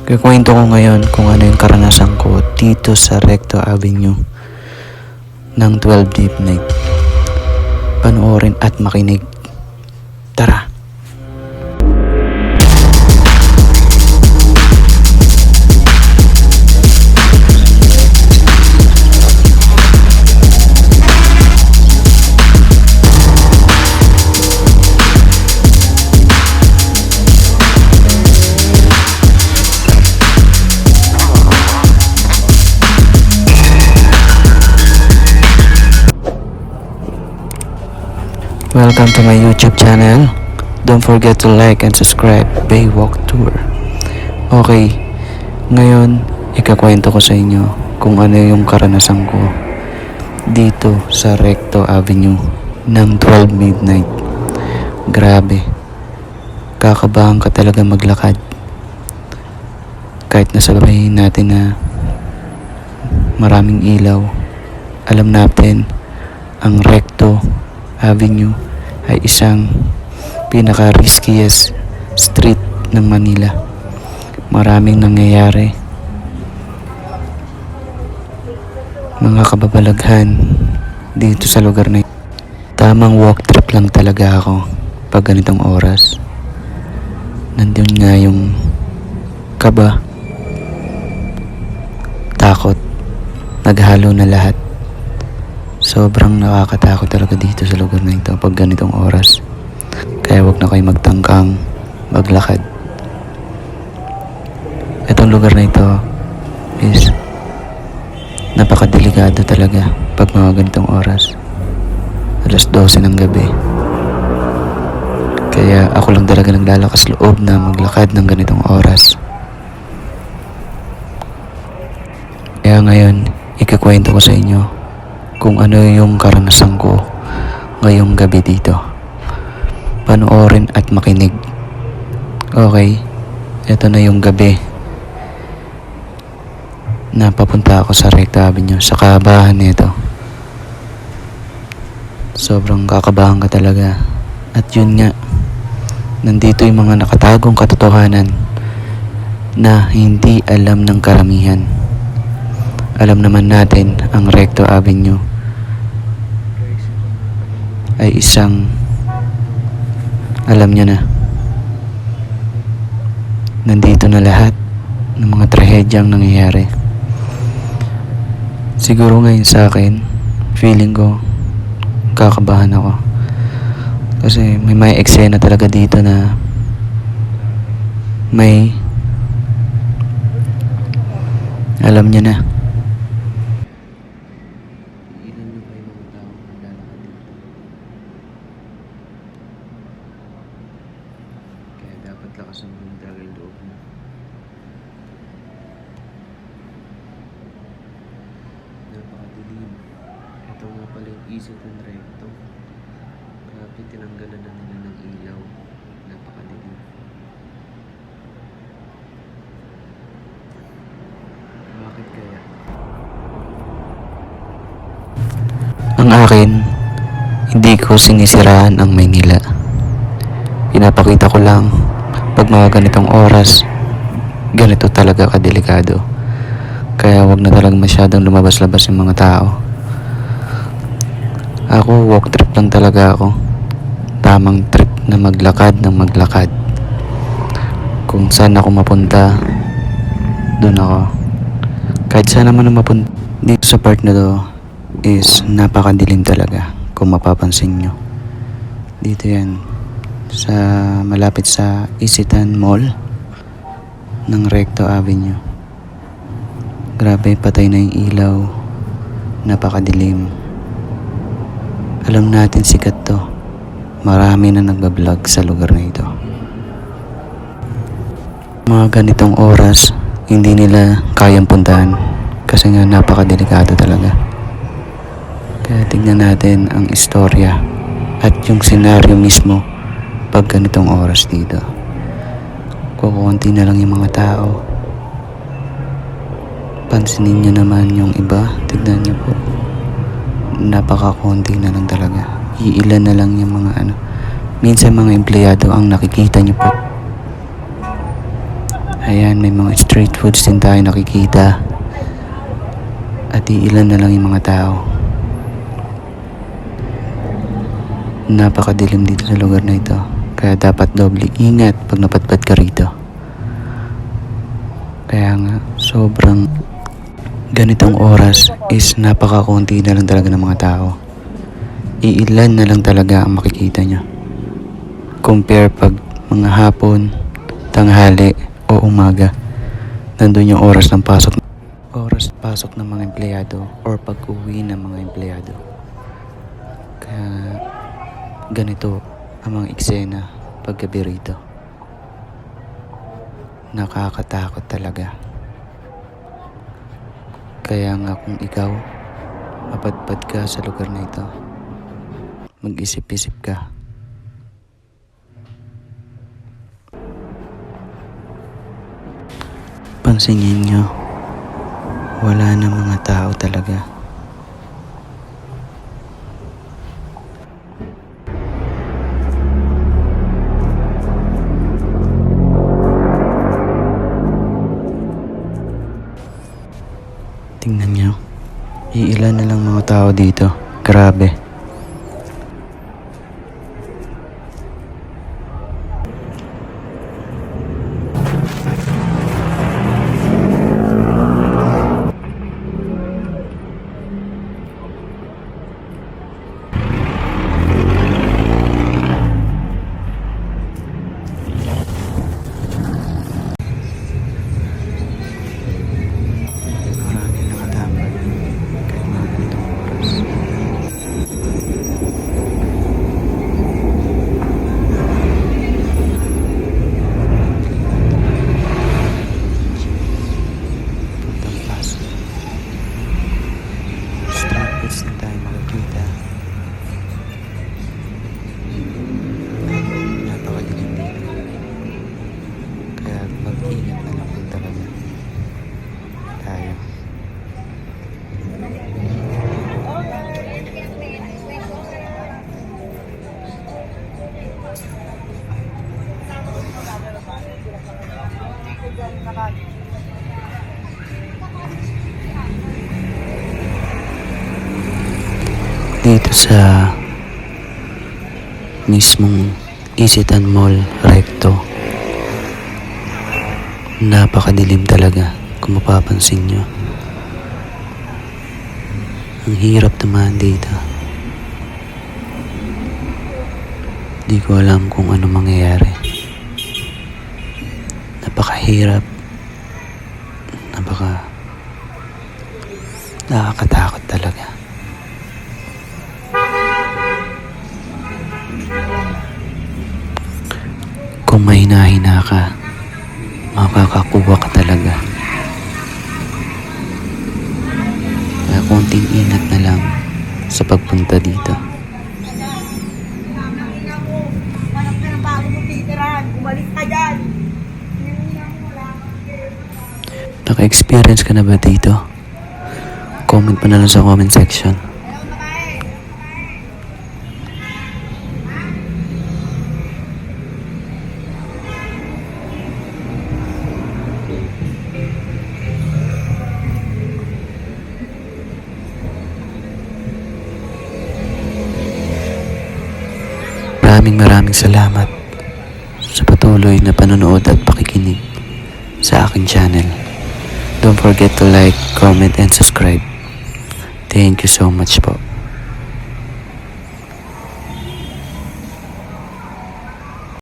Kukwento ko ngayon kung ano yung karanasan ko dito sa Recto Avenue ng 12 midnight. Panoorin at makinig. Tara! Welcome to my YouTube channel. Don't forget to like and subscribe. Baywalk Tour. Okay, ngayon ikakwento ko sa inyo kung ano yung karanasan ko dito sa Recto Avenue ng 12 midnight. Grabe, kakabahan ka talaga maglakad. Kahit nasabihin natin na maraming ilaw, alam natin ang Recto Avenue ay isang pinaka-riskiest street ng Manila. Maraming nangyayari, mga kababalaghan dito sa lugar na ito. Tamang walk trip lang talaga ako pag ganitong oras. Nandun nga yung kaba, takot, naghalo na lahat. Sobrang nakakatakot talaga dito sa lugar na ito pag ganitong oras. Kaya wag na kayo magtangkang maglakad. Itong lugar na ito is napakadelikado talaga pag mga ganitong oras. Alas 12 ng gabi. Kaya ako lang talaga naglalakas loob na maglakad ng ganitong oras. Kaya ngayon, ikakwento ko sa inyo kung ano yung karanasan ko ngayong gabi dito. Panoorin at makinig. Okay, ito na yung gabi na papunta ako sa Recto Avenue, sa kabahan nito. Sobrang kakabahan ka talaga. At yun nga, nandito yung mga nakatagong katotohanan na hindi alam ng karamihan. Alam naman natin ang Recto Avenue ay isang, alam nyo na, nandito na lahat ng mga trahedyang nangyayari. Siguro ngayon sa akin, feeling ko kakabahan ako kasi may eksena talaga dito na may, alam nyo na. Lakas ang dagay loob mo. Napakadilim. Ito nga pala yung isip ng Recto. Grabe, tinanggalan na nila ng ilaw. Napakadilim. Bakit kaya? Ang akin, hindi ko sinisiraan ang Maynila. Pinapakita ko lang pag mga ganitong oras, ganito talaga kadelikado. Kaya wag na talagang masyadong lumabas-labas yung mga tao. Ako, walk trip lang talaga ako. Tamang trip na maglakad ng maglakad. Kung saan ako mapunta, doon ako. Kahit saan naman mapunta. Dito sa part na to is napakadilim talaga, kung mapapansin nyo. Dito yan, sa malapit sa Isitan Mall ng Recto Avenue. Grabe, patay na yung ilaw. Napakadilim. Alam natin sikat to. Marami na nagbablog sa lugar na ito. Mga ganitong oras, hindi nila kayang puntahan kasi nga napakadelikado talaga. Kaya tignan natin ang istorya at yung senaryo mismo pag ganitong oras dito. Kukunti na lang yung mga tao. Pansinin nyo naman yung iba. Tignan nyo po. Napakakunti na lang talaga. Iilan na lang yung mga Minsan mga empleyado ang nakikita nyo po. Ayan, may mga street foods din tayo nakikita. At iilan na lang yung mga tao. Napakadilim dito sa lugar na ito. Kaya dapat doble ingat pag napadpad ka rito. Kaya nga, sobrang ganitong oras is napakakunti na lang talaga ng mga tao. Iilan na lang talaga ang makikita nyo. Compare pag mga hapon, tanghali o umaga. Nandun yung oras pasok ng mga empleyado or pag-uwi ng mga empleyado. Kaya ganito ang mga eksena paggabi rito. Nakakatakot talaga. Kaya nga kung ikaw mapadpad ka sa lugar na ito, mag-isip-isip ka. Pansinin nyo, wala na mga tao talaga. Tingnan nyo, iilan na lang mga tao dito. Grabe. Maraming nakatambay kahit mga ganitong oras. Puntang Pasig. Street foods na tayo makikita. Napakadilim dito. Kaya mag-ingat na lang din talaga tayo. Dito sa mismong Isitan Mall Recto, napakadilim talaga kung mapapansin nyo. Ang hirap naman dito. Di ko alam kung ano mangyayari. Napakahirap. Nakakatakot talaga. Kung mahina-hina ka, makakakuha ka talaga. Kaya konting ingat na lang sa pagpunta dito. Naka-experience ka na ba dito? Comment mo na lang sa comment section. Maraming salamat sa patuloy na panonood at pakikinig sa aking channel. Don't forget to like, comment, and subscribe. Thank you so much po.